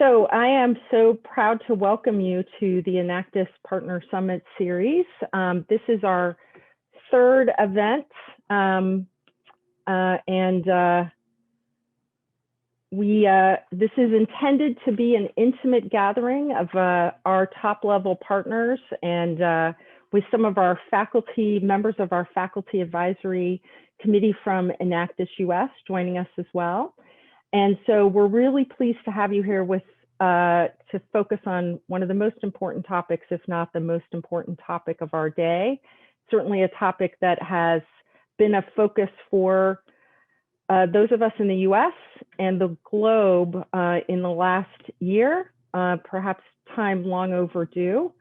So I am so proud to welcome you to the Enactus Partner Summit series. This is our third event, this is intended to be an intimate gathering of our top-level partners and with some of our faculty, members of our faculty advisory committee from Enactus US joining us as well. And so we're really pleased to have you here with to focus on one of the most important topics, if not the most important topic of our day. Certainly a topic that has been a focus for those of us in the US and the globe in the last year, perhaps time long overdue.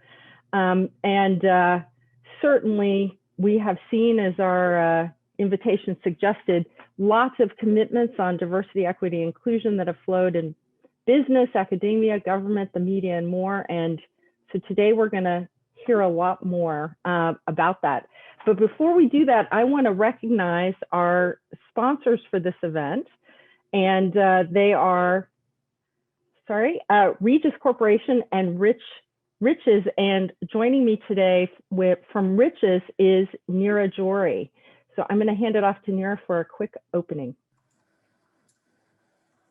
Certainly we have seen, as our invitation suggested, lots of commitments on diversity, equity, inclusion that have flowed in business, academia, government, the media, and more. And so today we're going to hear a lot more about that. But before we do that, I want to recognize our sponsors for this event. And they are, Regis Corporation and Riches. And joining me today from Riches is Ciara Jory. So I'm going to hand it off to Ciara for a quick opening.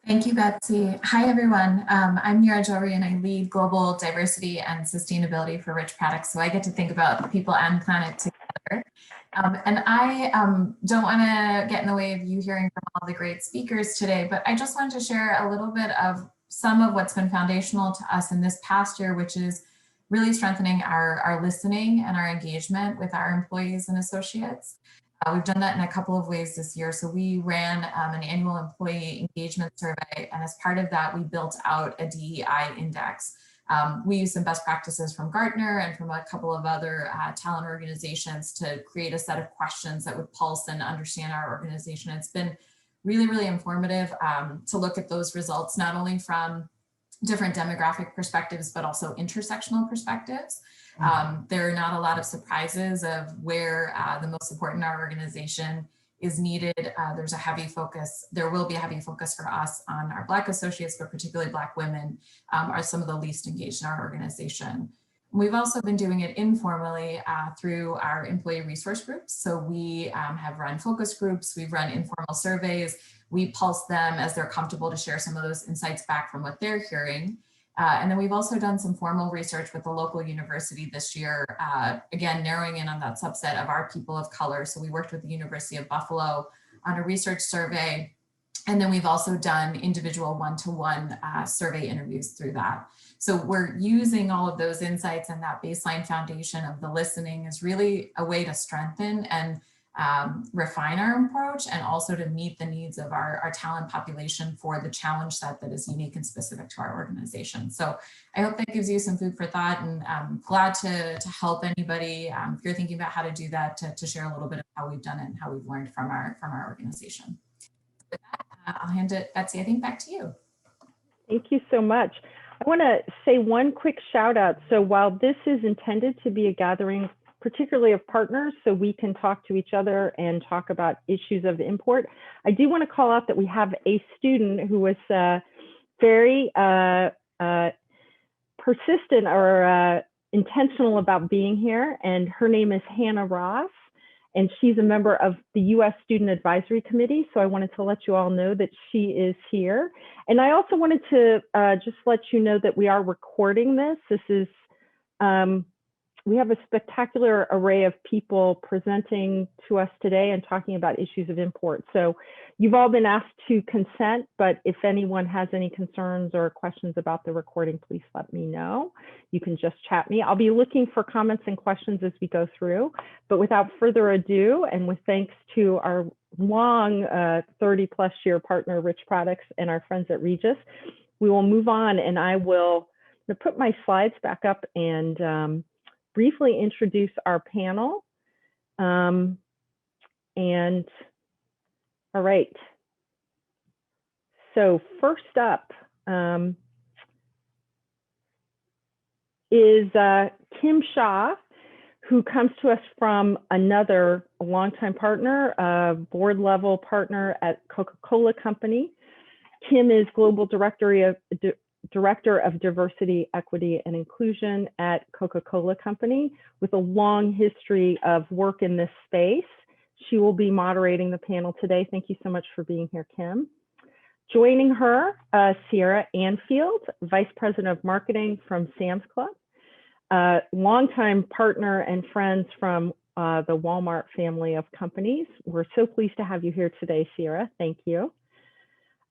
Thank you, Betsy. Hi, everyone. I'm Ciara Jory, and I lead global diversity and sustainability for Rich Products. So I get to think about people and planet together. And I don't want to get in the way of you hearing from all the great speakers today, but I just wanted to share a little bit of some of what's been foundational to us in this past year, which is really strengthening our listening and our engagement with our employees and associates. We've done that in a couple of ways this year. So we ran an annual employee engagement survey, and as part of that, we built out a DEI index. We used some best practices from Gartner and from a couple of other talent organizations to create a set of questions that would pulse and understand our organization. It's been really, really informative to look at those results, not only from different demographic perspectives, but also intersectional perspectives. There are not a lot of surprises of where the most support in our organization is needed. There's a heavy focus, there will be a heavy focus for us on our Black associates, but particularly Black women are some of the least engaged in our organization. We've also been doing it informally through our employee resource groups. So we have run focus groups, we've run informal surveys, we pulse them as they're comfortable to share some of those insights back from what they're hearing. And then we've also done some formal research with the local university this year, again, narrowing in on that subset of our people of color. So we worked with the University of Buffalo on a research survey. And then we've also done individual one-to-one survey interviews through that. So we're using all of those insights, and that baseline foundation of the listening is really a way to strengthen and refine our approach, and also to meet the needs of our talent population for the challenge set that is unique and specific to our organization. So I hope that gives you some food for thought, and I'm glad to help anybody if you're thinking about how to do that, to share a little bit of how we've done it and how we've learned from our organization. With that, I'll hand it, Betsy, I think, back to you. Thank you so much. I want to say one quick shout out. So while this is intended to be a gathering, particularly of partners, so we can talk to each other and talk about issues of import, I do want to call out that we have a student who was very persistent or intentional about being here, and her name is Hannah Ross, and she's a member of the US Student Advisory Committee. So I wanted to let you all know that she is here. And I also wanted to just let you know that we are recording this. This is, we have a spectacular array of people presenting to us today and talking about issues of import. So you've all been asked to consent, but if anyone has any concerns or questions about the recording, please let me know. You can just chat me. I'll be looking for comments and questions as we go through, but without further ado, and with thanks to our long 30+ year partner, Rich Products, and our friends at Regis, we will move on, and I will put my slides back up and briefly introduce our panel. All right. So first up is Kim Shaw, who comes to us from another longtime partner, a board level partner at Coca-Cola Company. Kim is Global Director Director of Diversity, Equity, and Inclusion at Coca-Cola Company with a long history of work in this space. She will be moderating the panel today. Thank you so much for being here, Kim. Joining her, Ciara Anfield, Vice President of Marketing from Sam's Club, longtime partner and friends from the Walmart family of companies. We're so pleased to have you here today, Ciara. Thank you.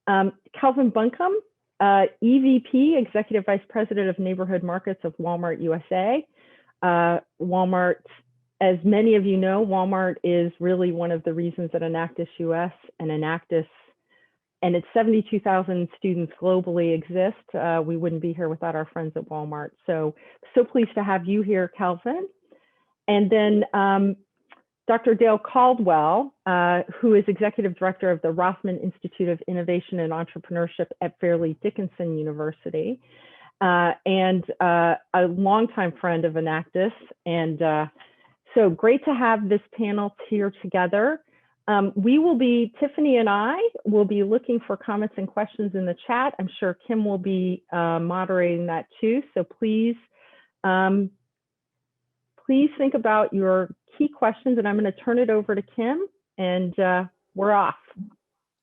Kelvin Buncum, EVP, Executive Vice President of Neighborhood Markets of Walmart USA. Walmart, as many of you know, Walmart is really one of the reasons that Enactus US and Enactus and its 72,000 students globally exist. We wouldn't be here without our friends at Walmart. So pleased to have you here, Kelvin. And then Dr. Dale Caldwell, who is Executive Director of the Rothman Institute of Innovation and Entrepreneurship at Fairleigh Dickinson University, and a longtime friend of Enactus. And so great to have this panel here together. Tiffany and I will be looking for comments and questions in the chat. I'm sure Kim will be moderating that too. So please think about your key questions, and I'm going to turn it over to Kim, and we're off.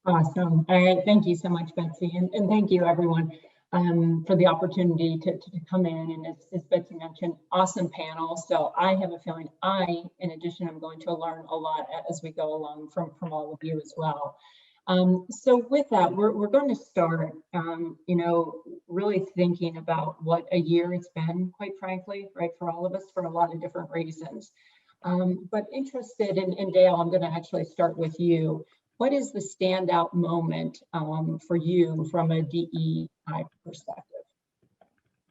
Awesome. All right. Thank you so much, Betsy. And thank you, everyone, for the opportunity to come in. And as Betsy mentioned, awesome panel. So I have a feeling in addition, I'm going to learn a lot as we go along from all of you as well. So with that, we're going to start, really thinking about what a year it's been, quite frankly, right, for all of us, for a lot of different reasons. But interested in Dale, I'm going to actually start with you. What is the standout moment for you from a DEI perspective?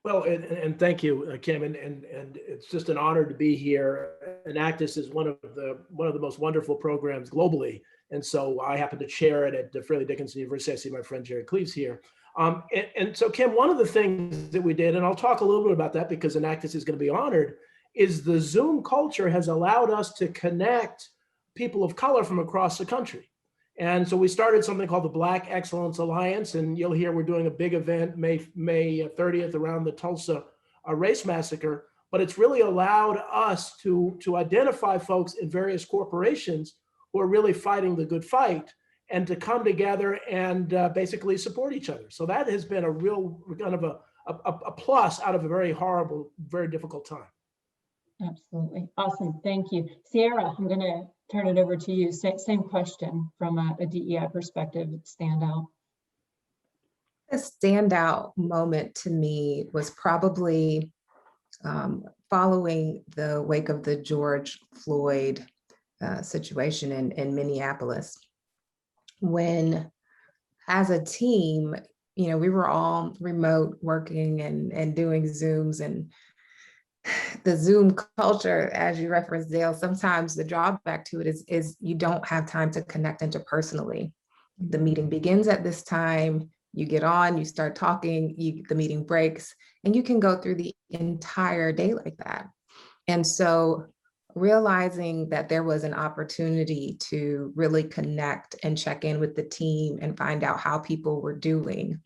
Well, and thank you, Kim, and it's just an honor to be here. Enactus is one of the most wonderful programs globally, and so I happen to chair it at Fairleigh Dickinson University. I see my friend Jerry Cleaves here. And so, Kim, one of the things that we did, and I'll talk a little bit about that because Enactus is going to be honored, is the Zoom culture has allowed us to connect people of color from across the country. And so we started something called the Black Excellence Alliance, and you'll hear we're doing a big event May 30th around the Tulsa race massacre, but it's really allowed us to identify folks in various corporations who are really fighting the good fight and to come together and basically support each other. So that has been a real kind of a plus out of a very horrible, very difficult time. Absolutely. Awesome. Thank you. Ciara, I'm going to turn it over to you. Same question from a DEI perspective, standout. A standout moment to me was probably following the wake of the George Floyd situation in Minneapolis, when as a team, we were all remote working and doing Zooms, and the Zoom culture, as you referenced, Dale, sometimes the drawback to it is you don't have time to connect interpersonally. The meeting begins at this time, you get on, you start talking, the meeting breaks, and you can go through the entire day like that. And so realizing that there was an opportunity to really connect and check in with the team and find out how people were doing.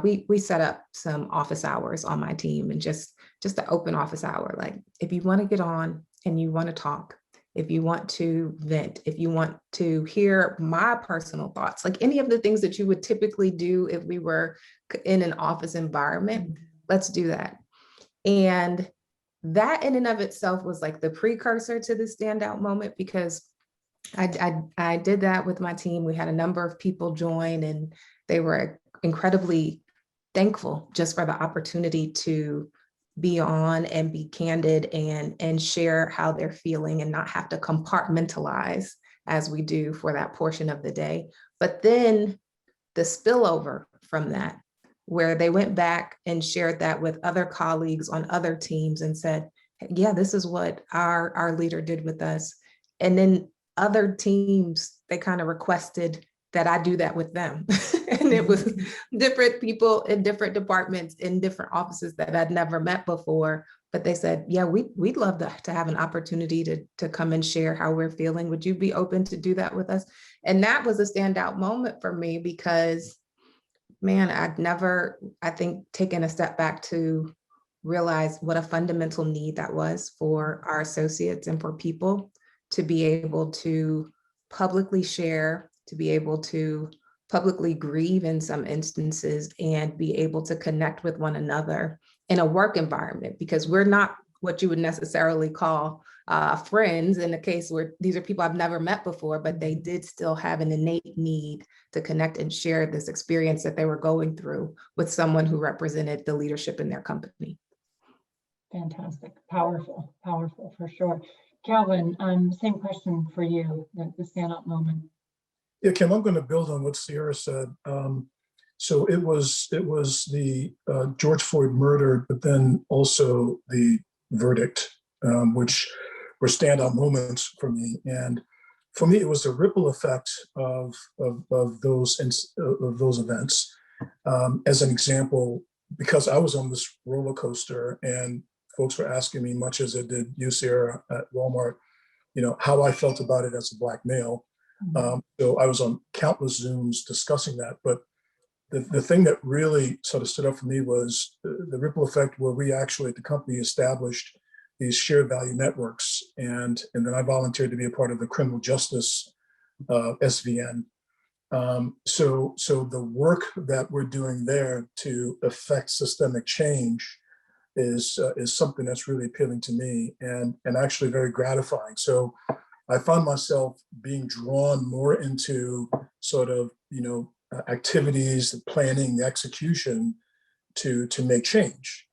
We set up some office hours on my team, and just the open office hour. Like, if you want to get on and you want to talk, if you want to vent, if you want to hear my personal thoughts, like any of the things that you would typically do if we were in an office environment, let's do that. And that in and of itself was like the precursor to the standout moment, because I did that with my team. We had a number of people join, and they were incredibly thankful just for the opportunity to be on and be candid and share how they're feeling and not have to compartmentalize as we do for that portion of the day. But then the spillover from that, where they went back and shared that with other colleagues on other teams and said, yeah, this is what our leader did with us. And then other teams, they kind of requested that I do that with them. And it was different people in different departments in different offices that I'd never met before. But they said, yeah, we'd love to have an opportunity to come and share how we're feeling. Would you be open to do that with us? And that was a standout moment for me, because man, I'd never, I think, taken a step back to realize what a fundamental need that was for our associates and for people to be able to publicly share, to be able to publicly grieve in some instances, and be able to connect with one another in a work environment, because we're not what you would necessarily call friends in the case where these are people I've never met before, but they did still have an innate need to connect and share this experience that they were going through with someone who represented the leadership in their company. Fantastic, powerful, powerful for sure. Kelvin, same question for you, the stand-up moment. Yeah, Kim, I'm going to build on what Ciara said. So it was the George Floyd murder, but then also the verdict, which were standout moments for me. And for me, it was the ripple effect of those events. As an example, because I was on this roller coaster and folks were asking me, much as it did you, Ciara, at Walmart, how I felt about it as a Black male. So I was on countless Zooms discussing that. But the thing that really sort of stood up for me was the ripple effect, where we actually at the company established these shared value networks. And then I volunteered to be a part of the criminal justice SVN. So the work that we're doing there to affect systemic change is something that's really appealing to me and actually very gratifying. So I found myself being drawn more into sort of, activities, the planning, the execution to make change.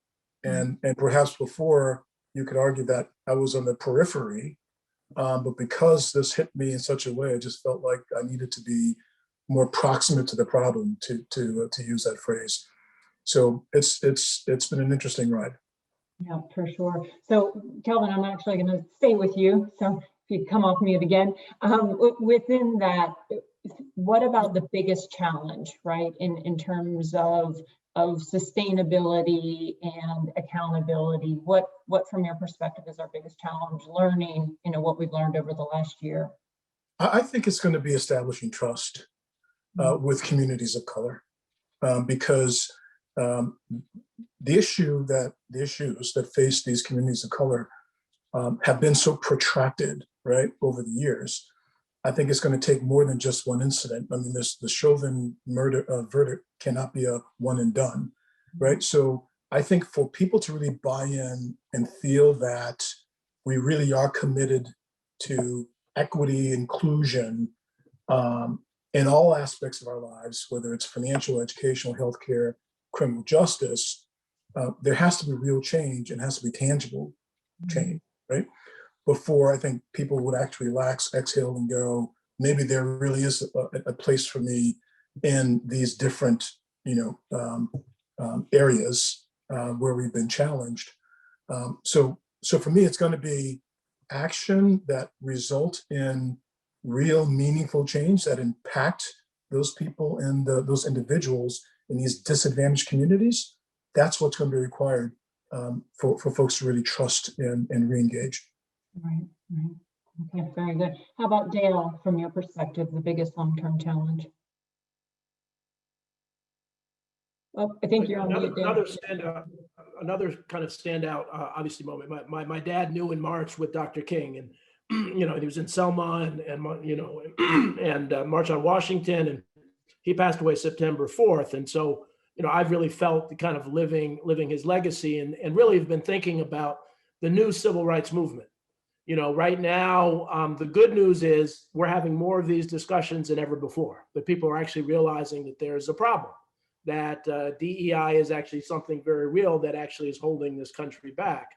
And perhaps before you could argue that I was on the periphery, but because this hit me in such a way, I just felt like I needed to be more proximate to the problem, to use that phrase. So it's been an interesting ride. Yeah, for sure. So Kelvin, I'm actually going to stay with you. So if you come off mute again, within that, what about the biggest challenge, right? In terms of sustainability and accountability, what from your perspective is our biggest challenge, learning, what we've learned over the last year? I think it's going to be establishing trust with communities of color, because the issues that face these communities of color have been so protracted, right, over the years. I think it's going to take more than just one incident. I mean, the Chauvin murder verdict cannot be a one and done, right? So I think for people to really buy in and feel that we really are committed to equity, inclusion, in all aspects of our lives, whether it's financial, educational, healthcare, criminal justice, there has to be real change and has to be tangible change, right? Before I think people would actually relax, exhale, and go, maybe there really is a place for me in these different, areas where we've been challenged. So for me, it's going to be action that result in real meaningful change that impact those people and those individuals in these disadvantaged communities. That's what's going to be required for folks to really trust and re-engage. Right. Okay, very good. How about Dale, from your perspective, the biggest long-term challenge? Oh, I think you're on mute, Dale. Another kind of standout, obviously, moment. My dad knew in March with Dr. King, and he was in Selma and March on Washington, and he passed away September 4th. And so, I've really felt the kind of living his legacy, and really have been thinking about the new civil rights movement. Right now, the good news is we're having more of these discussions than ever before. That people are actually realizing that there's a problem, that DEI is actually something very real that actually is holding this country back.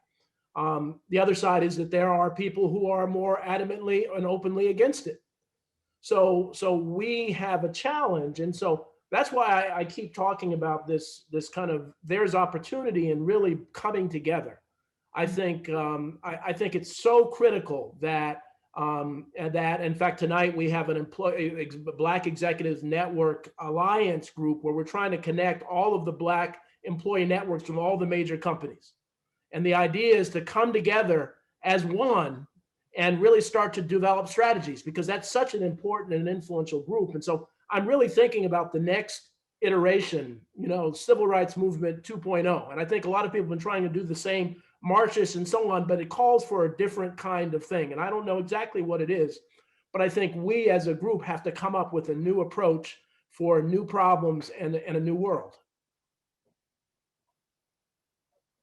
The other side is that there are people who are more adamantly and openly against it. So we have a challenge, and so that's why I keep talking about this kind of, there's opportunity in really coming together. I think it's so critical that in fact tonight we have an Black Executives Network Alliance group where we're trying to connect all of the Black employee networks from all the major companies, and the idea is to come together as one and really start to develop strategies, because that's such an important and influential group. And so I'm really thinking about the next iteration, civil rights movement 2.0. And I think a lot of people have been trying to do the same marches and so on, but it calls for a different kind of thing. And I don't know exactly what it is, but I think we as a group have to come up with a new approach for new problems and a new world.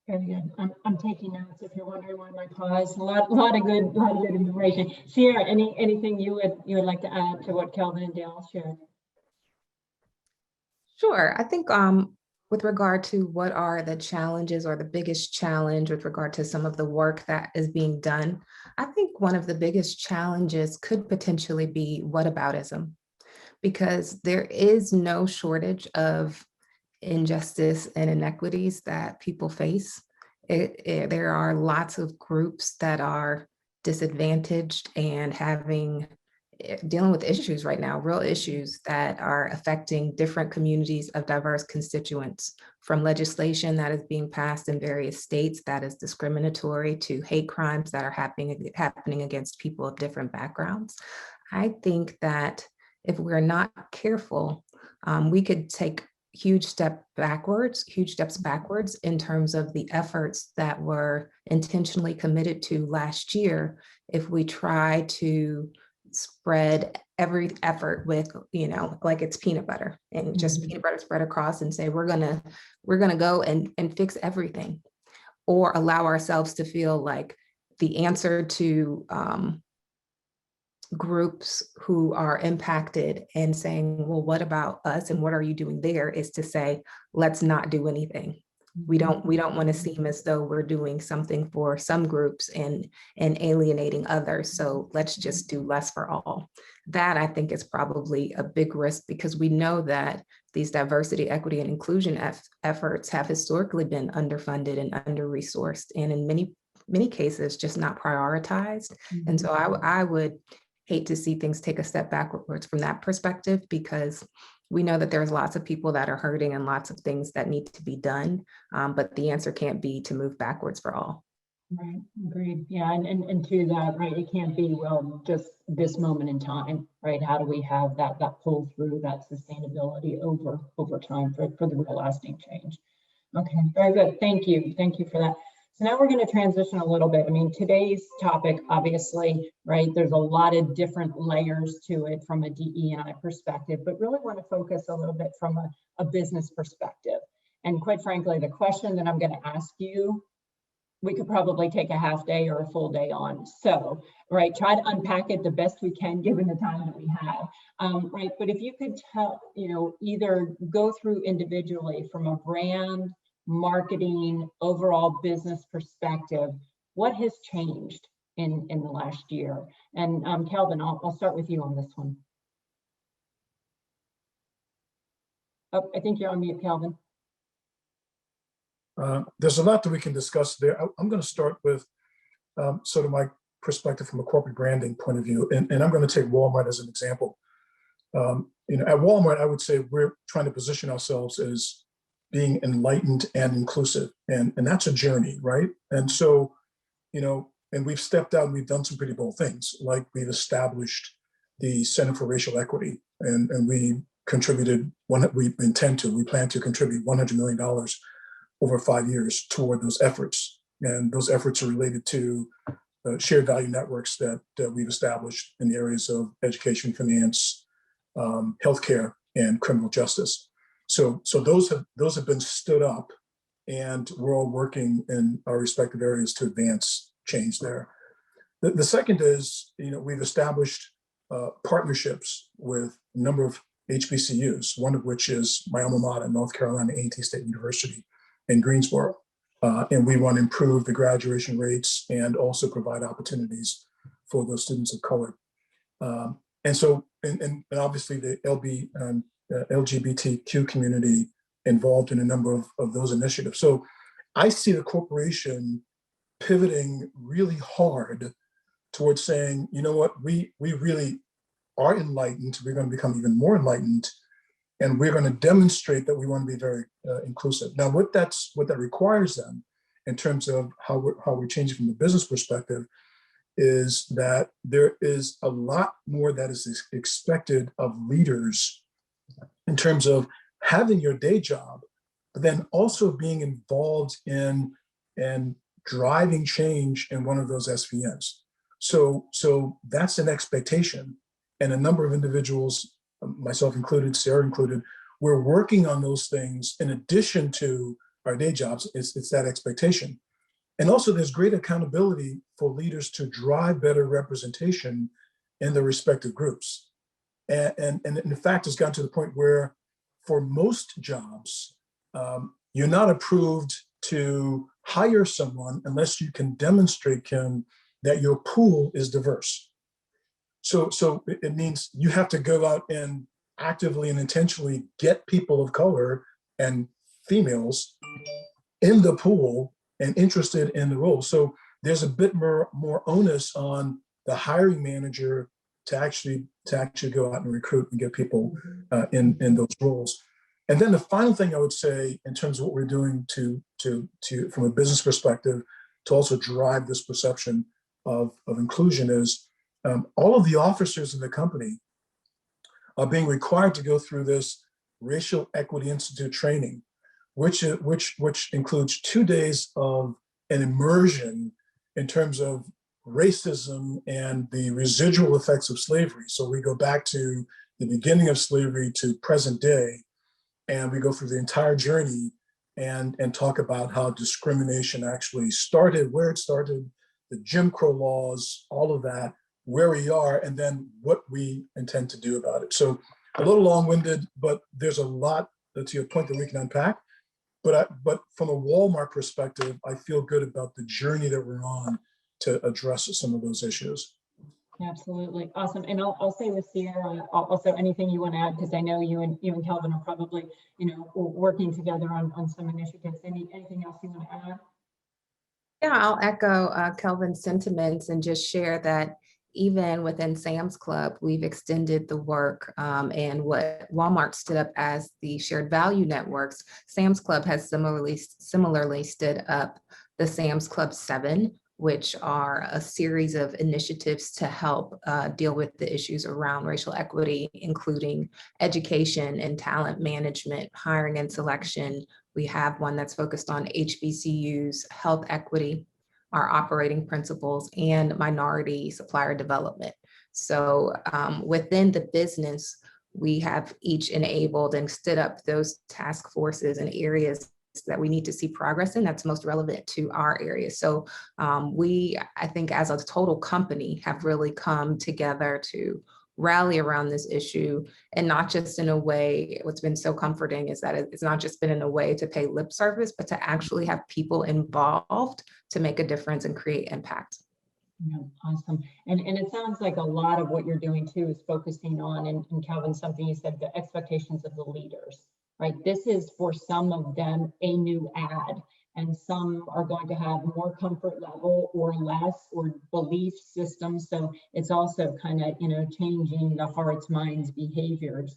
Very good. I'm taking notes if you're wondering why my pause. A lot of good information. Ciara, anything you would like to add to what Kelvin and Dale shared? Sure. I think with regard to what are the challenges or the biggest challenge with regard to some of the work that is being done, I think one of the biggest challenges could potentially be whataboutism, because there is no shortage of injustice and inequities that people face. There are lots of groups that are disadvantaged and dealing with issues right now, real issues that are affecting different communities of diverse constituents, from legislation that is being passed in various states that is discriminatory to hate crimes that are happening against people of different backgrounds. I think that if we're not careful, we could take huge steps backwards in terms of the efforts that were intentionally committed to last year if we try to spread every effort with, like it's peanut butter and just peanut butter spread across and say, we're gonna go and fix everything, or allow ourselves to feel like the answer to groups who are impacted and saying, well, what about us and what are you doing there, is to say, let's not do anything. We don't want to seem as though we're doing something for some groups and alienating others. So let's just do less for all. That, I think, is probably a big risk, because we know that these diversity, equity, and inclusion efforts have historically been underfunded and under-resourced, and in many cases just not prioritized. And so I would hate to see things take a step backwards from that perspective, because we know that there's lots of people that are hurting and lots of things that need to be done, but the answer can't be to move backwards for all. Right, agreed. Yeah, and to that, right, it can't be, well, just this moment in time, right? How do we have that pull through, that sustainability over time for the real lasting change? Okay, very good. Thank you for that. So now we're going to transition a little bit. I mean, today's topic, obviously, right, there's a lot of different layers to it from a DE&I perspective, but really want to focus a little bit from a business perspective. And quite frankly, the question that I'm going to ask you, we could probably take a half day or a full day on. So, right, try to unpack it the best we can given the time that we have. Right, but if you could tell, either go through individually from a brand, marketing, overall business perspective, what has changed in the last year? And Kelvin, I'll start with you on this one. Oh, I think you're on mute, Kelvin. There's a lot that we can discuss there. I'm going to start with sort of my perspective from a corporate branding point of view, and I'm going to take Walmart as an example. At Walmart, I would say we're trying to position ourselves as being enlightened and inclusive, and that's a journey, right? And so, and we've stepped out and we've done some pretty bold things, like we've established the Center for Racial Equity, and we contributed we plan to contribute $100 million over 5 years toward those efforts. And those efforts are related to shared value networks that we've established in the areas of education, finance, healthcare, and criminal justice. So those have been stood up, and we're all working in our respective areas to advance change there. The second is, we've established partnerships with a number of HBCUs, one of which is my alma mater, North Carolina A&T State University in Greensboro. And we want to improve the graduation rates and also provide opportunities for those students of color. And so, and obviously the LGBTQ community involved in a number of those initiatives. So I see the corporation pivoting really hard towards saying, you know what, we really are enlightened. We're going to become even more enlightened, and we're going to demonstrate that we want to be very inclusive. Now, what that requires then, in terms of how we're changing from the business perspective, is that there is a lot more that is expected of leaders in terms of having your day job, but then also being involved in driving change in one of those SVNs. So that's an expectation. And a number of individuals, myself included, Ciara included, we're working on those things in addition to our day jobs. It's that expectation. And also there's great accountability for leaders to drive better representation in the respective groups. And in fact, it's gotten to the point where for most jobs, you're not approved to hire someone unless you can demonstrate, Kim, that your pool is diverse. So it means you have to go out and actively and intentionally get people of color and females in the pool and interested in the role. So there's a bit more onus on the hiring manager to actually go out and recruit and get people in those roles. And then the final thing I would say in terms of what we're doing to from a business perspective to also drive this perception of inclusion is all of the officers in the company are being required to go through this Racial Equity Institute training, which includes 2 days of an immersion in terms of racism and the residual effects of slavery. So we go back to the beginning of slavery to present day, and we go through the entire journey and talk about how discrimination actually started, where it started, the Jim Crow laws, all of that, where we are, and then what we intend to do about it. So a little long-winded, but there's a lot to your point that we can unpack. But from a Walmart perspective, I feel good about the journey that we're on to address some of those issues. Absolutely. Awesome. And I'll say with Ciara, also anything you want to add, because I know you and Kelvin are probably, working together on some initiatives. Anything else you want to add? Yeah, I'll echo Kelvin's sentiments and just share that even within Sam's Club, we've extended the work and what Walmart stood up as the shared value networks. Sam's Club has similarly stood up the Sam's Club 7, which are a series of initiatives to help deal with the issues around racial equity, including education and talent management, hiring and selection. We have one that's focused on HBCUs, health equity, our operating principles, and minority supplier development. So within the business, we have each enabled and stood up those task forces and areas that we need to see progress in that's most relevant to our area. So I think as a total company have really come together to rally around this issue, and not just in a way, what's been so comforting is that it's not just been in a way to pay lip service, but to actually have people involved to make a difference and create impact. Yeah, awesome. And it sounds like a lot of what you're doing too is focusing on, and Kelvin, something you said, the expectations of the leaders, right? This is for some of them a new ad, and some are going to have more comfort level or less, or belief systems. So it's also kind of, changing the hearts, minds, behaviors,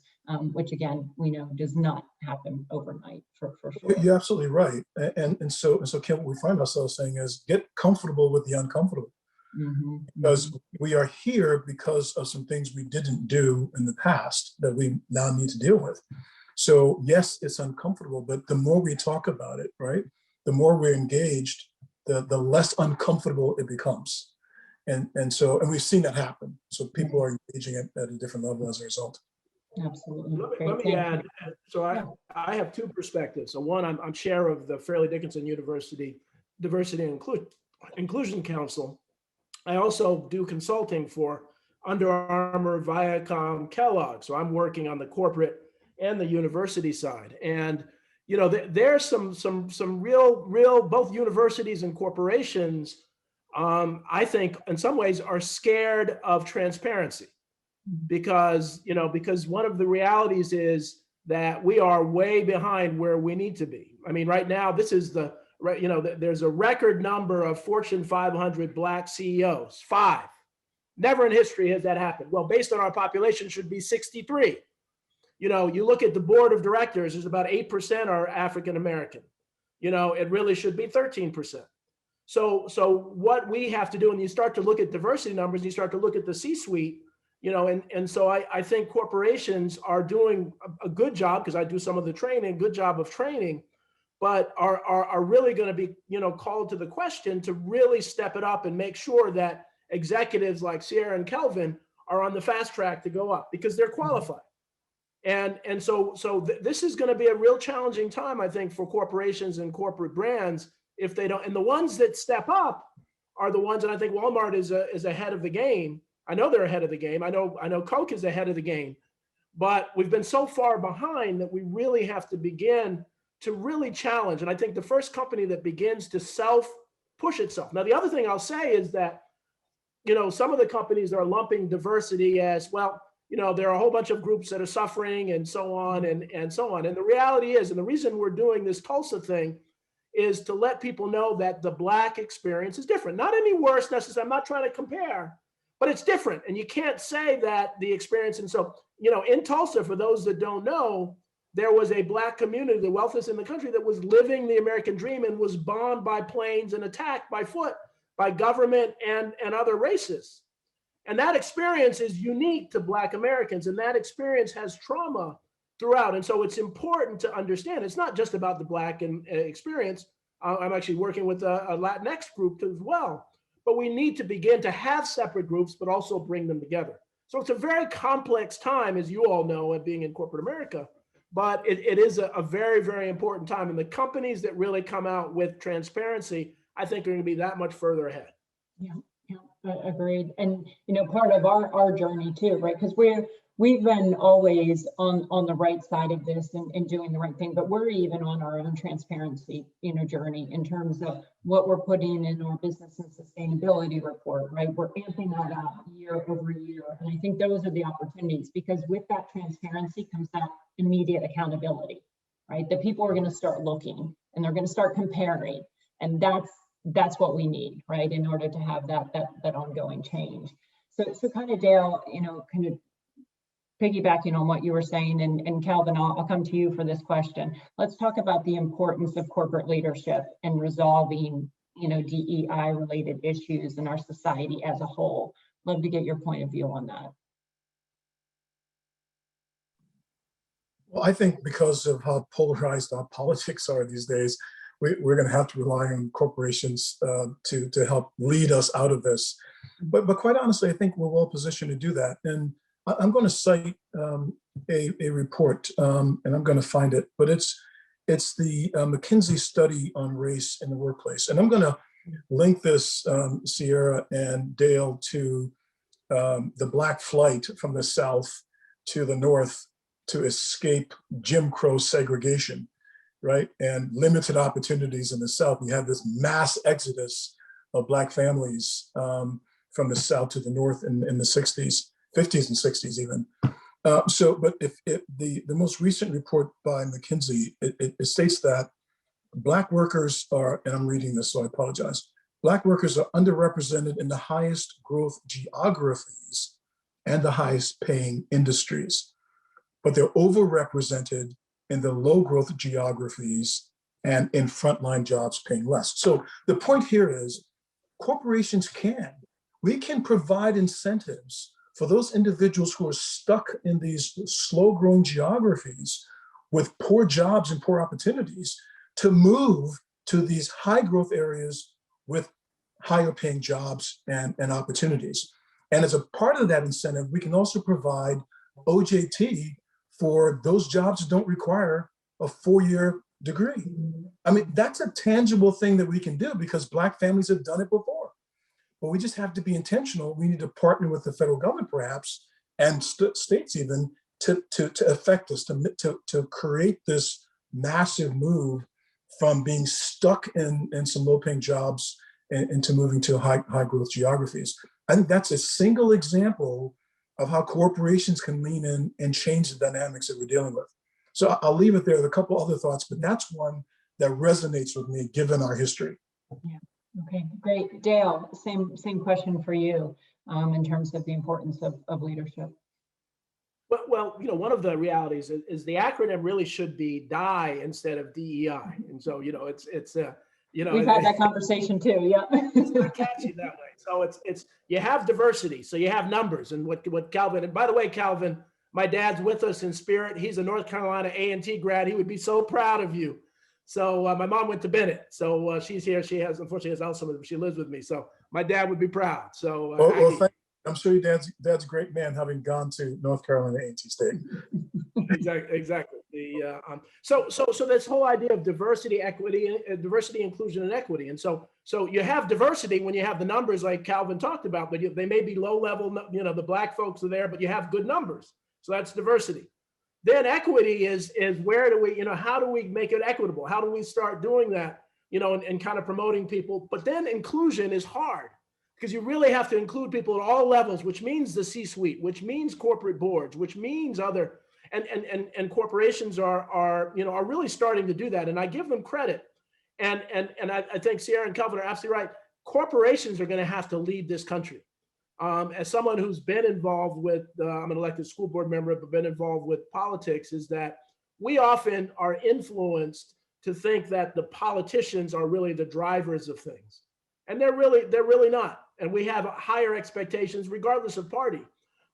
which again, we know does not happen overnight for sure. You're absolutely right. And so Kim, what we find ourselves saying is get comfortable with the uncomfortable. Mm-hmm. Because we are here because of some things we didn't do in the past that we now need to deal with. So yes, it's uncomfortable, but the more we talk about it, right, the more we're engaged, the less uncomfortable it becomes. And we've seen that happen. So people are engaging at a different level as a result. Absolutely. Let me add, so I have two perspectives. So one, I'm chair of the Fairleigh Dickinson University Diversity and Inclusion Council. I also do consulting for Under Armour, Viacom, Kellogg. So I'm working on the corporate and the university side. And there's some real both universities and corporations, I think in some ways are scared of transparency because one of the realities is that we are way behind where we need to be. I mean, right now, this is there's a record number of Fortune 500 Black CEOs, 5. Never in history has that happened. Well, based on our population, should be 63. You look at the board of directors, there's about 8% are African-American. It really should be 13%. So what we have to do, and you start to look at diversity numbers, you start to look at the C-suite, and so I think corporations are doing a good job, because I do some of the training, good job of training, but are really going to be, called to the question to really step it up and make sure that executives like Ciara and Kelvin are on the fast track to go up, because they're qualified. And so this is going to be a real challenging time, I think, for corporations and corporate brands if they don't. And the ones that step up are the ones, and I think Walmart is ahead of the game. I know they're ahead of the game. I know Coke is ahead of the game, but we've been so far behind that we really have to begin to really challenge. And I think the first company that begins to self-push itself. Now, the other thing I'll say is that, some of the companies are lumping diversity as, well, there are a whole bunch of groups that are suffering and so on and so on. And the reality is, and the reason we're doing this Tulsa thing is to let people know that the Black experience is different. Not any worse necessarily. I'm not trying to compare, but it's different. And you can't say that the experience. And so, in Tulsa, for those that don't know, there was a Black community, the wealthiest in the country, that was living the American dream and was bombed by planes and attacked by foot by government and other racists. And that experience is unique to Black Americans, and that experience has trauma throughout. And so it's important to understand it's not just about the Black experience. I'm actually working with a Latinx group as well, but we need to begin to have separate groups, but also bring them together. So it's a very complex time, as you all know, being in corporate America, but it is a very, very important time. And the companies that really come out with transparency, I think, are going to be that much further ahead. Yeah. Agreed. And, part of our journey too, right? Because we've been always on the right side of this and doing the right thing, but we're even on our own transparency, journey in terms of what we're putting in our business and sustainability report, right? We're amping that up year over year. And I think those are the opportunities, because with that transparency comes that immediate accountability, right? That people are going to start looking and they're going to start comparing. And that's what we need, right, in order to have that ongoing change. So kind of, Dale, kind of piggybacking on what you were saying, and Kelvin, I'll come to you for this question. Let's talk about the importance of corporate leadership and resolving, DEI related issues in our society as a whole. Love to get your point of view on that. Well, I think because of how polarized our politics are these days, we're going to have to rely on corporations to help lead us out of this. But quite honestly, I think we're well positioned to do that. And I'm going to cite a report, and I'm going to find it, but it's the McKinsey study on race in the workplace. And I'm going to link this, Ciara and Dale, to the Black flight from the South to the North to escape Jim Crow segregation. Right, and limited opportunities in the South. We had this mass exodus of Black families from the South to the North in the 60s, 50s and 60s even. But if the most recent report by McKinsey, it states that Black workers are, and I'm reading this, so I apologize, Black workers are underrepresented in the highest growth geographies and the highest paying industries, but they're overrepresented in the low growth geographies and in frontline jobs paying less. So the point here is corporations we can provide incentives for those individuals who are stuck in these slow growing geographies with poor jobs and poor opportunities to move to these high growth areas with higher paying jobs and opportunities. And as a part of that incentive, we can also provide OJT for those jobs that don't require a 4-year degree. I mean, that's a tangible thing that we can do because Black families have done it before. But we just have to be intentional. We need to partner with the federal government, perhaps, and states even, to affect this, to create this massive move from being stuck in some low-paying jobs into moving to high growth geographies. I think that's a single example of how corporations can lean in and change the dynamics that we're dealing with. So I'll leave it there. There are a couple other thoughts, but that's one that resonates with me given our history. Yeah. Okay, great. Dale, same question for you in terms of the importance of leadership. Well, one of the realities is the acronym really should be DIE instead of DEI. And so, We've had that conversation too. Yeah. It's not catchy that way. So it's you have diversity, so you have numbers. And what Kelvin, and by the way, Kelvin, my dad's with us in spirit. He's a North Carolina A&T grad. He would be so proud of you. So my mom went to Bennett, so she's here. She unfortunately has Alzheimer's, but she lives with me. So my dad would be proud. So I'm sure your dad's a great man, having gone to North Carolina A&T State. Exactly. So this whole idea of diversity, equity, diversity, inclusion, and equity. And so you have diversity when you have the numbers like Kelvin talked about, but they may be low level. The Black folks are there, but you have good numbers. So that's diversity. Then equity is where do we, how do we make it equitable? How do we start doing that, and kind of promoting people? But then inclusion is hard, because you really have to include people at all levels, which means the C-suite, which means corporate boards, which means other, and corporations are really starting to do that. And I give them credit. And I think Ciara and Kelvin are absolutely right. Corporations are going to have to lead this country. As someone who's been involved with, I'm an elected school board member, but been involved with politics, is that we often are influenced to think that the politicians are really the drivers of things. And they're really not. And we have higher expectations regardless of party.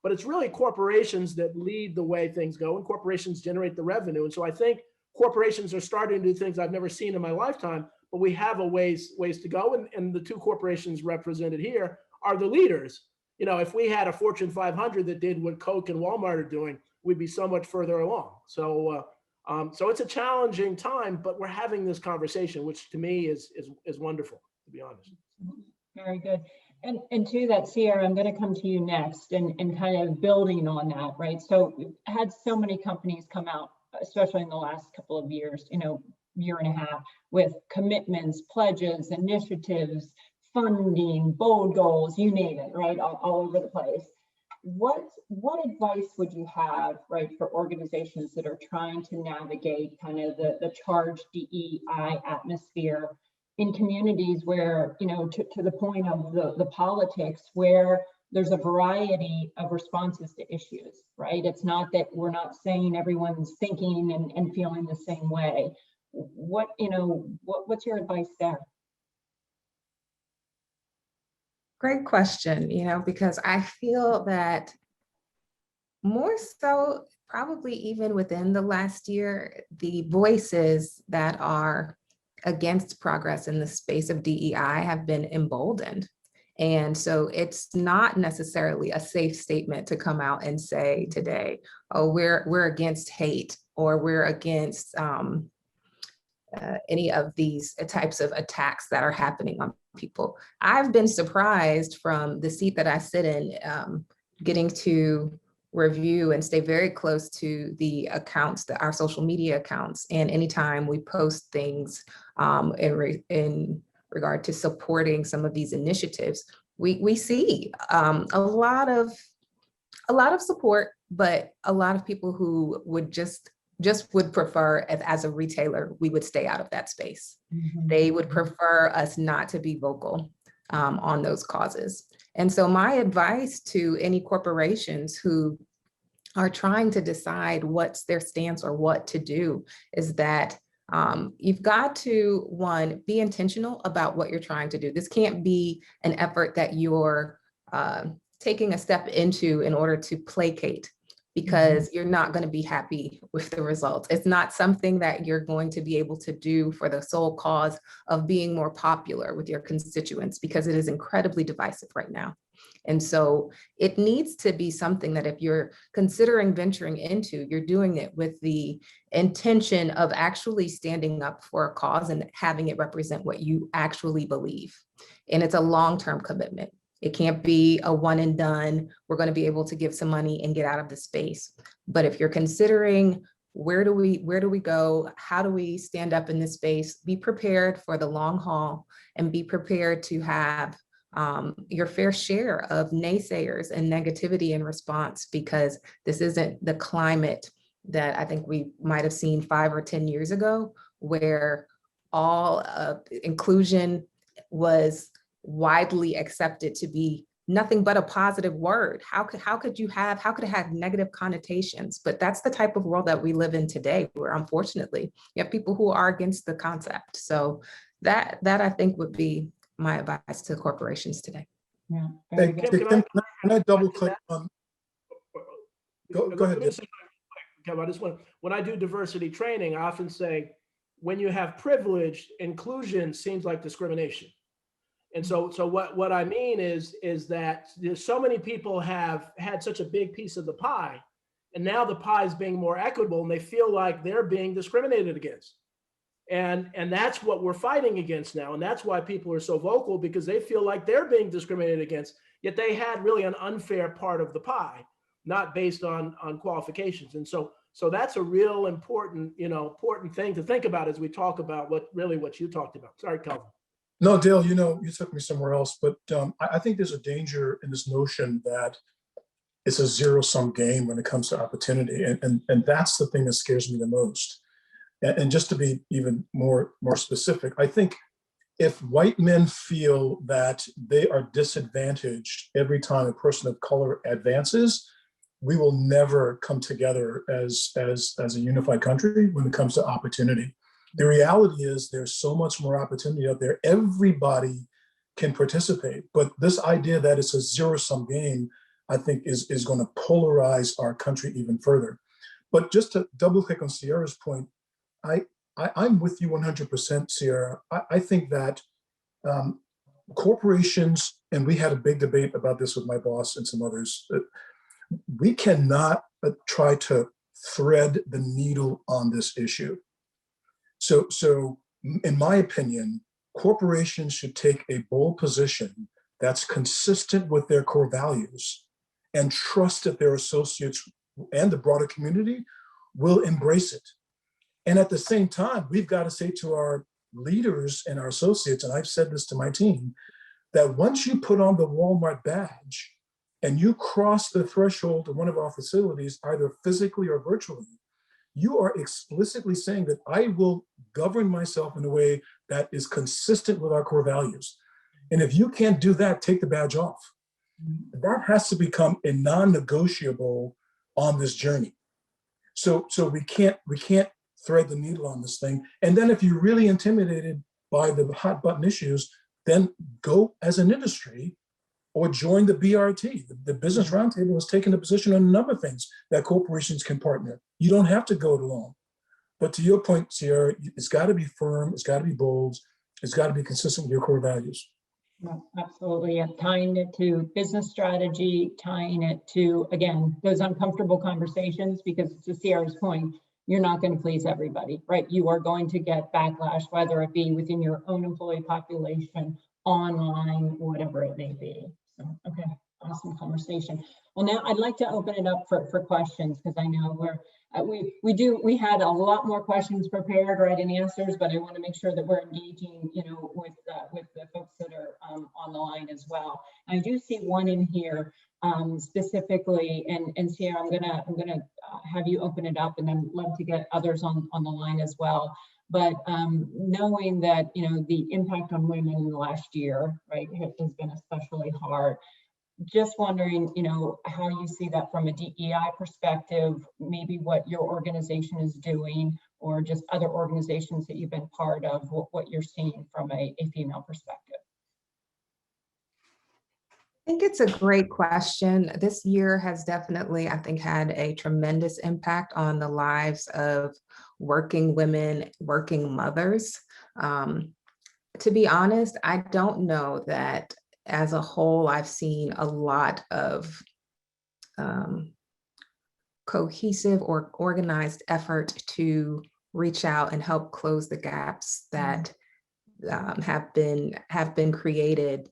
But it's really corporations that lead the way things go, and corporations generate the revenue. And so I think corporations are starting to do things I've never seen in my lifetime, but we have a ways to go. And the two corporations represented here are the leaders. If we had a Fortune 500 that did what Coke and Walmart are doing, we'd be so much further along. So it's a challenging time, but we're having this conversation, which to me is wonderful, to be honest. Very good. And to that, Ciara, I'm going to come to you next and kind of building on that, right? So we've had so many companies come out, especially in the last couple of years, year and a half, with commitments, pledges, initiatives, funding, bold goals, you name it, right? All over the place. What advice would you have, right, for organizations that are trying to navigate kind of the charged DEI atmosphere in communities where, to the point of the politics, where there's a variety of responses to issues, right? It's not that we're not saying everyone's thinking and feeling the same way. What's your advice there? Great question, because I feel that more so probably even within the last year, the voices that are against progress in the space of DEI have been emboldened. And so it's not necessarily a safe statement to come out and say today, oh, we're against hate, or we're against any of these types of attacks that are happening on people. I've been surprised from the seat that I sit in, getting to review and stay very close to the accounts, our social media accounts. And anytime we post things in regard to supporting some of these initiatives, we see a lot of support, but a lot of people who would just would prefer, as a retailer, we would stay out of that space. Mm-hmm. They would prefer us not to be vocal on those causes. And so my advice to any corporations who are trying to decide what's their stance or what to do is that you've got to, one, be intentional about what you're trying to do. This can't be an effort that you're taking a step into in order to placate, because you're not going to be happy with the results. It's not something that you're going to be able to do for the sole cause of being more popular with your constituents, because it is incredibly divisive right now. And so it needs to be something that if you're considering venturing into, you're doing it with the intention of actually standing up for a cause and having it represent what you actually believe. And it's a long-term commitment. It can't be a one and done, we're going to be able to give some money and get out of the space. But if you're considering where do we go, how do we stand up in this space, be prepared for the long haul and be prepared to have your fair share of naysayers and negativity in response, because this isn't the climate that I think we might have seen 5 or 10 years ago, where all inclusion was widely accepted to be nothing but a positive word. How could it have negative connotations? But that's the type of world that we live in today, where unfortunately you have people who are against the concept. So that I think would be my advice to corporations today. Yeah, Hey, very good. Kim, can I double click on? Go ahead. Let me say, Kevin, I just want, when I do diversity training, I often say, when you have privilege, inclusion seems like discrimination. And so what I mean is that there's so many people have had such a big piece of the pie, and now the pie is being more equitable, and they feel like they're being discriminated against. And that's what we're fighting against now. And that's why people are so vocal, because they feel like they're being discriminated against, yet they had really an unfair part of the pie, not based on qualifications. And so that's a real important thing to think about as we talk about what you talked about. Sorry, Kelvin. No, Dale, you took me somewhere else, but I think there's a danger in this notion that it's a zero-sum game when it comes to opportunity. And that's the thing that scares me the most. And just to be even more specific, I think if white men feel that they are disadvantaged every time a person of color advances, we will never come together as a unified country when it comes to opportunity. The reality is there's so much more opportunity out there. Everybody can participate, but this idea that it's a zero-sum game, I think is going to polarize our country even further. But just to double click on Ciara's point, I'm with you 100%, Ciara. I think that corporations, and we had a big debate about this with my boss and some others, we cannot try to thread the needle on this issue. So in my opinion, corporations should take a bold position that's consistent with their core values and trust that their associates and the broader community will embrace it. And at the same time, we've got to say to our leaders and our associates, and I've said this to my team, that once you put on the Walmart badge and you cross the threshold of one of our facilities, either physically or virtually, you are explicitly saying that I will govern myself in a way that is consistent with our core values. And if you can't do that, take the badge off. That has to become a non-negotiable on this journey. So we can't thread the needle on this thing. And then if you're really intimidated by the hot button issues, then go as an industry or join the BRT. The Business Roundtable has taken a position on a number of things that corporations can partner. You don't have to go it alone. But to your point, Ciara, it's got to be firm, it's got to be bold, it's got to be consistent with your core values. No, absolutely. And tying it to business strategy, tying it to, again, those uncomfortable conversations, because to Ciara's point, you're not going to please everybody, right? You are going to get backlash, whether it be within your own employee population, online, whatever it may be. So, okay, awesome conversation. Well, now I'd like to open it up for questions, because I know we had a lot more questions prepared, right, and answers, but I want to make sure that we're engaging, with the folks that are on the line as well. I do see one in here specifically, and Ciara, I'm gonna have you open it up, and then love to get others on the line as well. But knowing that the impact on women in the last year, right, has been especially hard. Just wondering, how you see that from a DEI perspective, maybe what your organization is doing, or just other organizations that you've been part of, what you're seeing from a female perspective. I think it's a great question. This year has definitely, I think, had a tremendous impact on the lives of working women, working mothers. To be honest, I don't know that as a whole, I've seen a lot of cohesive or organized effort to reach out and help close the gaps that have been created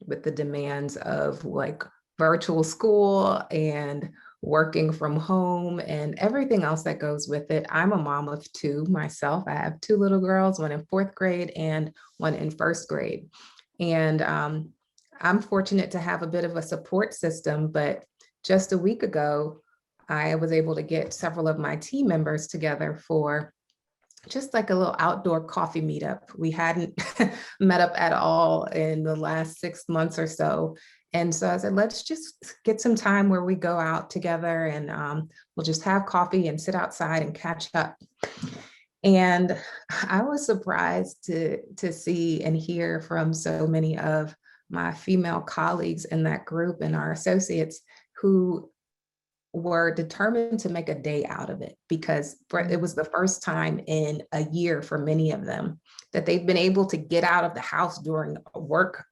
with the demands of like virtual school and working from home and everything else that goes with it. I'm a mom of two myself. I have two little girls, one in 4th grade and one in 1st grade. And I'm fortunate to have a bit of a support system, but just a week ago, I was able to get several of my team members together for just like a little outdoor coffee meetup. We hadn't met up at all in the last 6 months or so. And so I said, let's just get some time where we go out together and we'll just have coffee and sit outside and catch up. And I was surprised to see and hear from so many of my female colleagues in that group and our associates who were determined to make a day out of it, because it was the first time in a year for many of them that they've been able to get out of the house during a work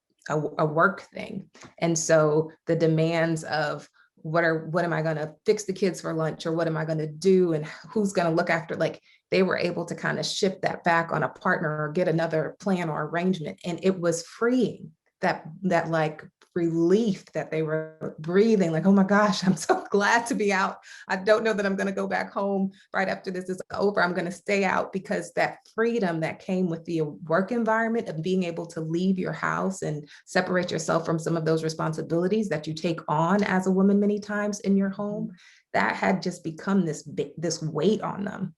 thing. And so the demands of what am I going to fix the kids for lunch, or what am I going to do, and who's going to look after, like, they were able to kind of shift that back on a partner or get another plan or arrangement. And it was freeing, that like relief that they were breathing, like, oh my gosh, I'm so glad to be out. I don't know that I'm going to go back home right after this is over. I'm going to stay out, because that freedom that came with the work environment of being able to leave your house and separate yourself from some of those responsibilities that you take on as a woman many times in your home, that had just become this weight on them.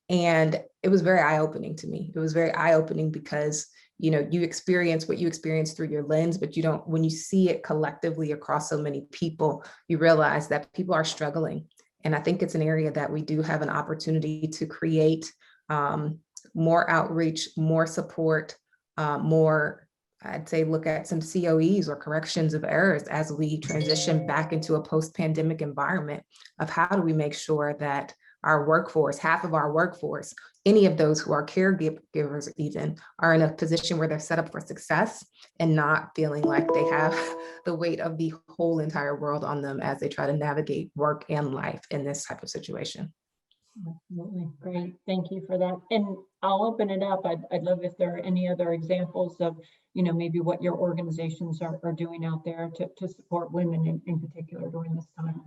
And it was very eye-opening to me. It was very eye-opening because, you experience what you experience through your lens, but you don't, when you see it collectively across so many people, you realize that people are struggling. And I think it's an area that we do have an opportunity to create more outreach, more support, more, I'd say, look at some COEs or corrections of errors as we transition back into a post-pandemic environment of how do we make sure that our workforce, half of our workforce, any of those who are caregivers even, are in a position where they're set up for success and not feeling like they have the weight of the whole entire world on them as they try to navigate work and life in this type of situation. Absolutely. Great. Thank you for that. And I'll open it up. I'd love if there are any other examples of, maybe what your organizations are doing out there to support women in particular during this time.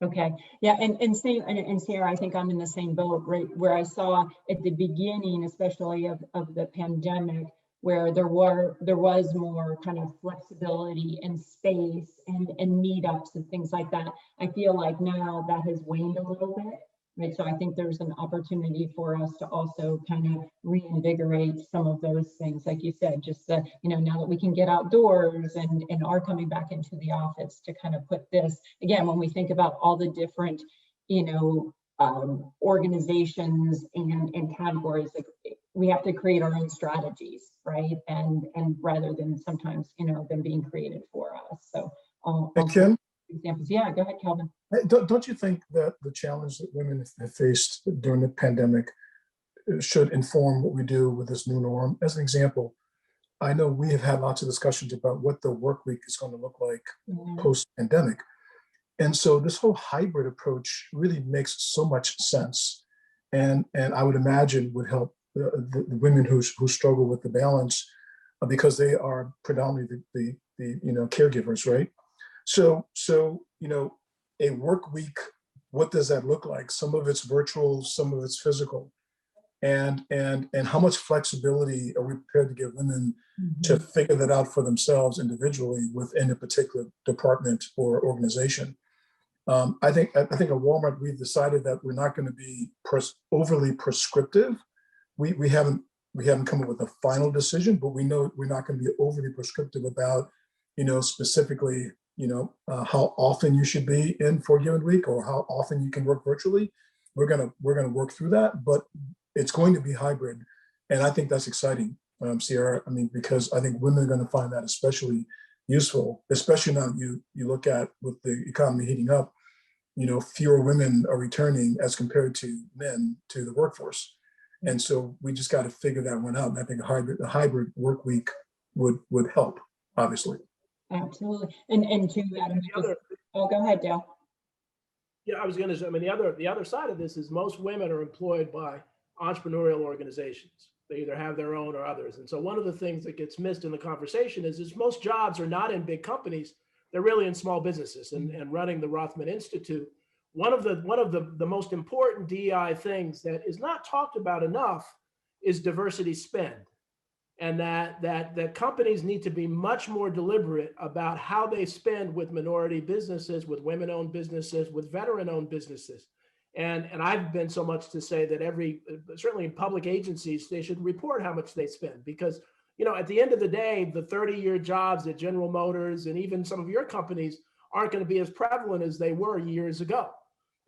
Okay. Yeah. And same, and Ciara, I think I'm in the same boat, right? Where I saw at the beginning, especially of the pandemic, where there was more kind of flexibility and space and meetups and things like that. I feel like now that has waned a little bit, right? So I think there's an opportunity for us to also kind of reinvigorate some of those things, like you said, just the, now that we can get outdoors and are coming back into the office, to kind of put this, again, when we think about all the different, organizations and categories, like, we have to create our own strategies, right? And rather than sometimes, them being created for us. So Kim? Examples. Yeah, go ahead, Kelvin. Don't you think that the challenge that women have faced during the pandemic should inform what we do with this new norm? As an example, I know we have had lots of discussions about what the work week is going to look like post-pandemic. And so this whole hybrid approach really makes so much sense. And I would imagine would help the women who struggle with the balance, because they are predominantly the caregivers, right? So a work week, what does that look like? Some of it's virtual, some of it's physical, and how much flexibility are we prepared to give women to figure that out for themselves individually within a particular department or organization? I think at Walmart, we've decided that we're not going to be overly prescriptive. We haven't come up with a final decision, but we know we're not going to be overly prescriptive about, specifically, how often you should be in for a given week or how often you can work virtually. We're gonna work through that, but it's going to be hybrid, and I think that's exciting, Ciara. I mean, because I think women are going to find that especially useful, especially now you look at with the economy heating up. Fewer women are returning as compared to men to the workforce. And so we just got to figure that one out. And I think a hybrid work week would help, obviously. Absolutely. And to that, go ahead, Dale. Yeah, I was going to say, the other side of this is most women are employed by entrepreneurial organizations. They either have their own or others. And so one of the things that gets missed in the conversation is most jobs are not in big companies. They're really in small businesses. And running the Rothman Institute, one of the most important DEI things that is not talked about enough is diversity spend. And that companies need to be much more deliberate about how they spend with minority businesses, with women-owned businesses, with veteran-owned businesses. And I've been so much to say that certainly in public agencies, they should report how much they spend, because at the end of the day, the 30-year jobs at General Motors and even some of your companies aren't going to be as prevalent as they were years ago.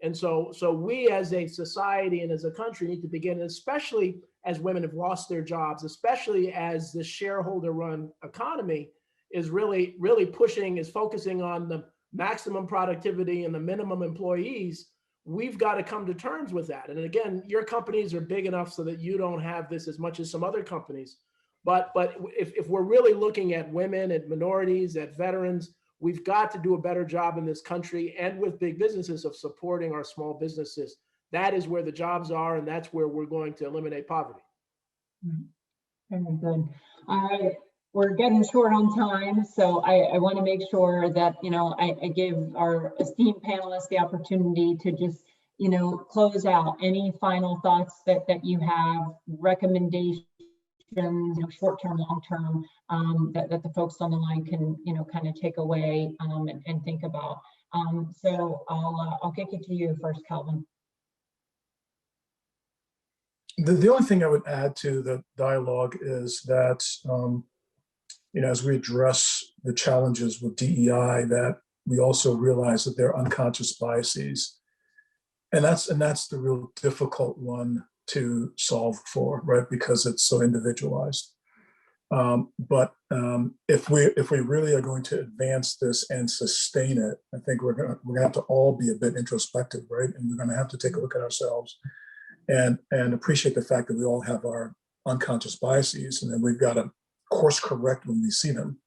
And so we as a society and as a country need to begin, especially as women have lost their jobs, especially as the shareholder run economy is really pushing, is focusing on the maximum productivity and the minimum employees. We've got to come to terms with that. And again, your companies are big enough so that you don't have this as much as some other companies. But if we're really looking at women, at minorities, at veterans, we've got to do a better job in this country and with big businesses of supporting our small businesses. That is where the jobs are, and that's where we're going to eliminate poverty. Very good. All right, we're getting short on time, so I want to make sure that, I give our esteemed panelists the opportunity to just, close out any final thoughts that you have, recommendations, short-term, long-term, that the folks on the line can, kind of take away and think about. So I'll kick it to you first, Kelvin. The only thing I would add to the dialogue is that, as we address the challenges with DEI, that we also realize that there are unconscious biases. And that's the real difficult one to solve for, right? Because it's so individualized. But if we really are going to advance this and sustain it, I think we're gonna have to all be a bit introspective, right? And we're gonna have to take a look at ourselves and appreciate the fact that we all have our unconscious biases, and then we've got to course correct when we see them.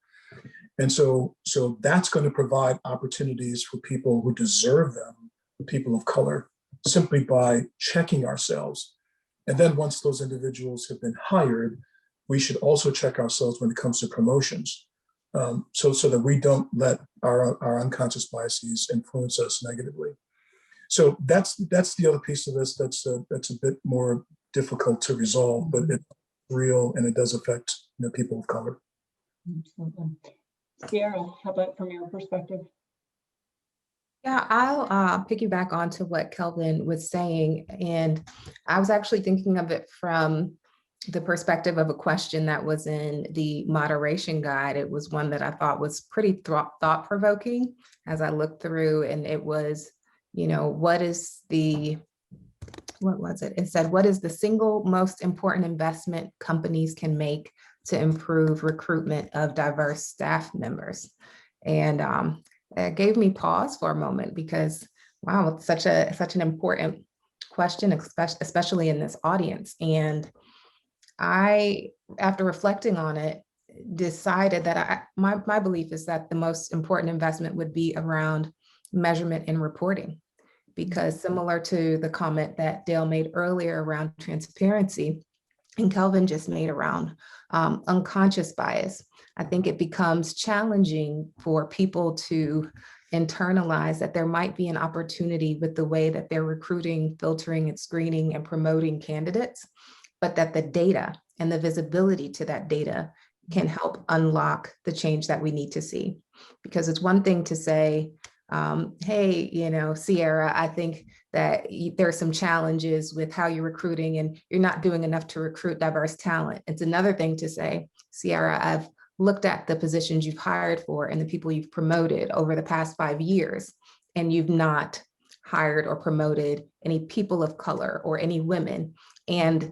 And so that's going to provide opportunities for people who deserve them, the people of color, simply by checking ourselves. And then once those individuals have been hired, we should also check ourselves when it comes to promotions, so that we don't let our unconscious biases influence us negatively. So that's the other piece of this that's a bit more difficult to resolve, but it's real and it does affect people of color. Absolutely. Ciara, how about from your perspective? Yeah, I'll piggyback onto what Kelvin was saying. And I was actually thinking of it from the perspective of a question that was in the moderation guide. It was one that I thought was pretty thought-provoking as I looked through, and it was, what was it? It said, what is the single most important investment companies can make to improve recruitment of diverse staff members? And it gave me pause for a moment because, wow, it's such an important question, especially in this audience. And I, after reflecting on it, decided that my belief is that the most important investment would be around measurement and reporting. Because similar to the comment that Dale made earlier around transparency, and Kelvin just made around unconscious bias, I think it becomes challenging for people to internalize that there might be an opportunity with the way that they're recruiting, filtering, and screening and promoting candidates, but that the data and the visibility to that data can help unlock the change that we need to see. Because it's one thing to say, hey, Ciara, I think that there are some challenges with how you're recruiting and you're not doing enough to recruit diverse talent. It's another thing to say, Ciara, I've looked at the positions you've hired for and the people you've promoted over the past 5 years, and you've not hired or promoted any people of color or any women, and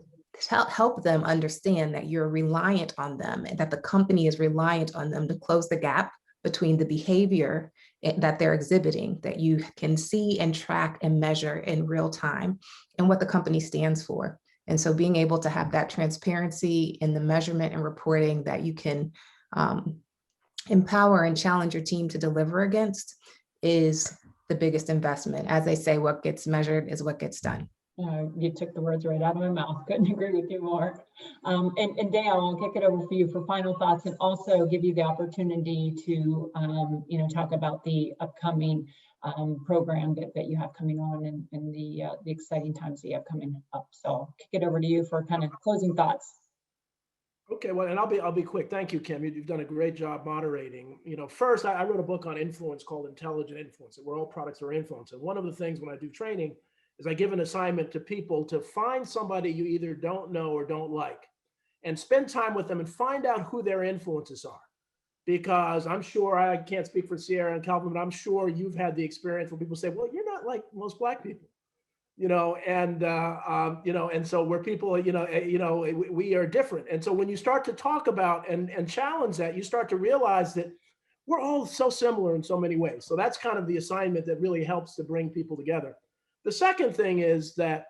help them understand that you're reliant on them and that the company is reliant on them to close the gap between the behavior that they're exhibiting, that you can see and track and measure in real time, and what the company stands for. And so being able to have that transparency in the measurement and reporting that you can empower and challenge your team to deliver against is the biggest investment. As they say, what gets measured is what gets done. You took the words right out of my mouth. Couldn't agree with you more. And Dale, I'll kick it over for you for final thoughts, and also give you the opportunity to, talk about the upcoming program that you have coming on and the exciting times that you have coming up. So I'll kick it over to you for kind of closing thoughts. Okay, well, and I'll be quick. Thank you, Kim. You've done a great job moderating. First, I wrote a book on influence called Intelligent Influence, where all products are influence. And one of the things when I do training is I give an assignment to people to find somebody you either don't know or don't like, and spend time with them and find out who their influences are. because I'm sure, I can't speak for Ciara and Kelvin, but I'm sure you've had the experience where people say, well, you're not like most Black people, and and so where people, we are different. And so when you start to talk about and challenge that, you start to realize that we're all so similar in so many ways. So that's kind of the assignment that really helps to bring people together. The second thing is that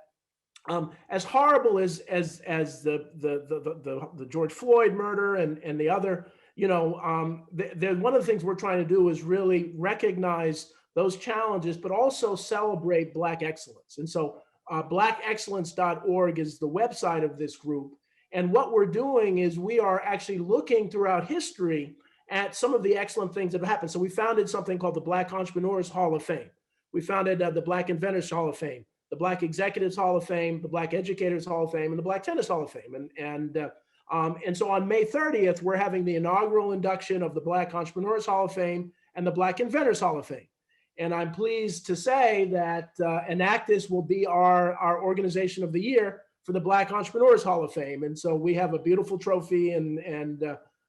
as horrible as the George Floyd murder and the other, one of the things we're trying to do is really recognize those challenges, but also celebrate Black excellence. And so blackexcellence.org is the website of this group. And what we're doing is we are actually looking throughout history at some of the excellent things that have happened. So we founded something called the Black Entrepreneurs Hall of Fame. We founded the Black Inventors Hall of Fame, the Black Executives Hall of Fame, the Black Educators Hall of Fame, and the Black Tennis Hall of Fame. And so on May 30th, we're having the inaugural induction of the Black Entrepreneurs Hall of Fame and the Black Inventors Hall of Fame. And I'm pleased to say that Enactus will be our organization of the year for the Black Entrepreneurs Hall of Fame. And so we have a beautiful trophy and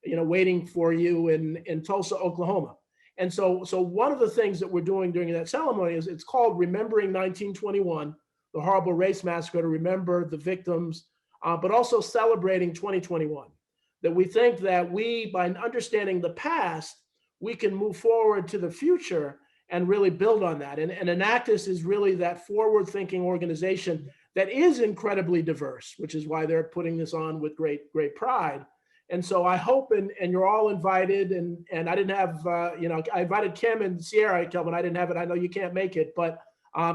waiting for you in Tulsa, Oklahoma. And so one of the things that we're doing during that ceremony is it's called Remembering 1921, the horrible race massacre, to remember the victims, but also celebrating 2021. That we think that by understanding the past, we can move forward to the future and really build on that. And Enactus is really that forward-thinking organization that is incredibly diverse, which is why they're putting this on with great pride. And so I hope, and you're all invited, and I didn't have, I invited Kim and Ciara, Kelvin, I didn't have it, I know you can't make it, but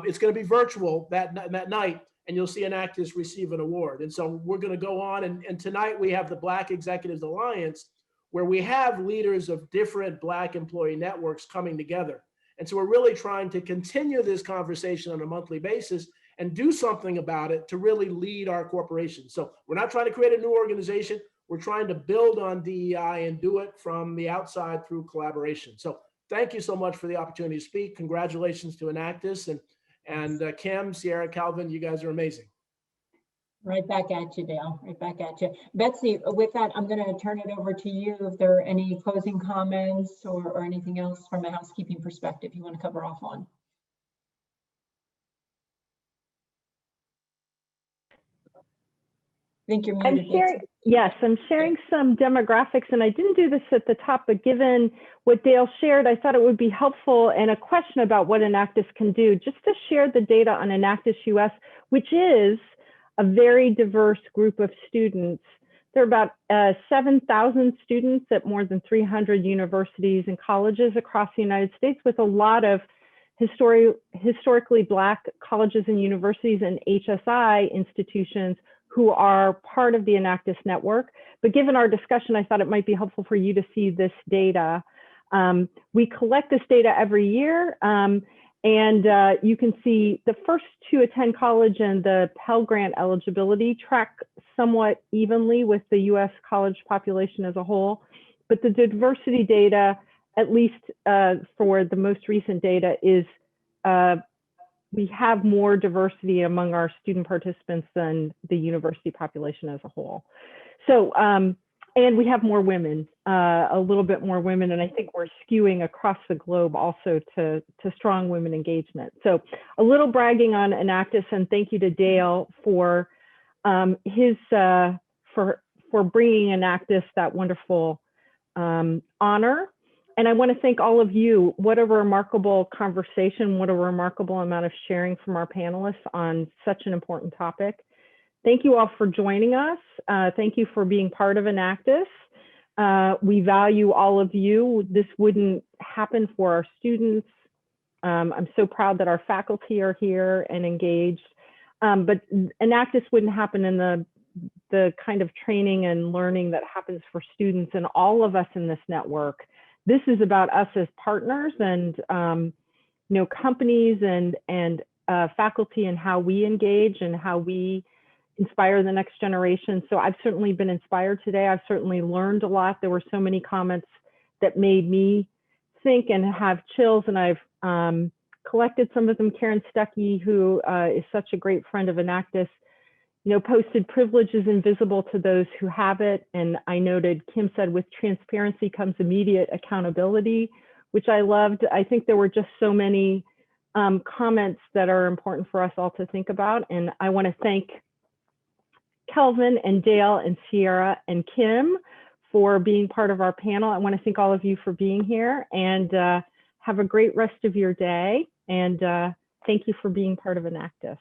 it's gonna be virtual that night, and you'll see Enactus receive an award. And so we're gonna go on, and tonight we have the Black Executives Alliance, where we have leaders of different Black employee networks coming together. And so we're really trying to continue this conversation on a monthly basis and do something about it to really lead our corporation. So we're not trying to create a new organization. We're trying to build on DEI and do it from the outside through collaboration. So thank you so much for the opportunity to speak. Congratulations to Enactus, and Kim, Ciara, Kelvin, you guys are amazing. Right back at you, Dale, right back at you. Betsy, with that, I'm going to turn it over to you if there are any closing comments or anything else from a housekeeping perspective you want to cover off on. I think you're muted. I'm sharing some demographics, and I didn't do this at the top, but given what Dale shared, I thought it would be helpful, and a question about what Enactus can do, just to share the data on Enactus US, which is a very diverse group of students. There are about 7,000 students at more than 300 universities and colleges across the United States, with a lot of historically Black colleges and universities and HSI institutions who are part of the Enactus network. But given our discussion, I thought it might be helpful for you to see this data. We collect this data every year, and you can see the first to attend college and the Pell Grant eligibility track somewhat evenly with the US college population as a whole. But the diversity data, at least for the most recent data, is we have more diversity among our student participants than the university population as a whole. So, and we have more women, a little bit more women, and I think we're skewing across the globe also to strong women engagement. So a little bragging on Enactus, and thank you to Dale for for bringing Enactus that wonderful honor. And I want to thank all of you. What a remarkable conversation, what a remarkable amount of sharing from our panelists on such an important topic. Thank you all for joining us. Thank you for being part of Enactus. We value all of you. This wouldn't happen for our students. I'm so proud that our faculty are here and engaged. But Enactus wouldn't happen in the kind of training and learning that happens for students and all of us in this network. This is about us as partners and companies and faculty, and how we engage and how we inspire the next generation. So I've certainly been inspired today. I've certainly learned a lot. There were so many comments that made me think and have chills, and I've collected some of them. Karen Stuckey, who is such a great friend of Enactus, posted privilege is invisible to those who have it. And I noted, Kim said, with transparency comes immediate accountability, which I loved. I think there were just so many comments that are important for us all to think about. And I want to thank Kelvin and Dale and Ciara and Kim for being part of our panel. I want to thank all of you for being here, and have a great rest of your day. And thank you for being part of Enactus.